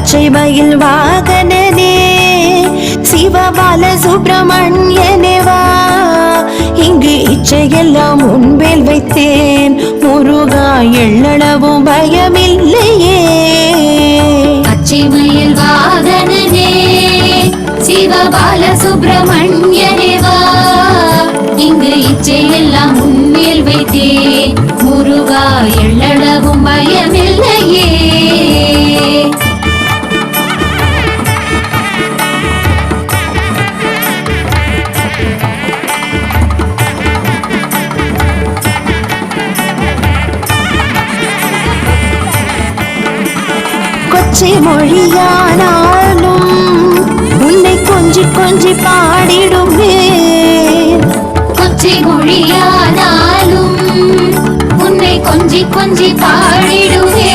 பச்சை மயில் வாகனனே சிவபால சுப்பிரமணியனே வா, இங்கு இச்சையெல்லாம் முன்பில் வைத்தேன் முருகா, எள்ளளவும் பயமில்லையே. பச்சை மயில் வாகனனே சிவபால சுப்பிரமணியனே வா, இங்கு இச்சையெல்லாம் முன்னில் வைத்தேன் முருகா, எள்ளளவும் பயமில்லையே. கொச்சை மொழியானாலும் உன்னை கொஞ்சி கொஞ்சி பாடிடுமே. கொச்சை மொழியானாலும் உன்னை கொஞ்சி கொஞ்சி பாடிடுவே.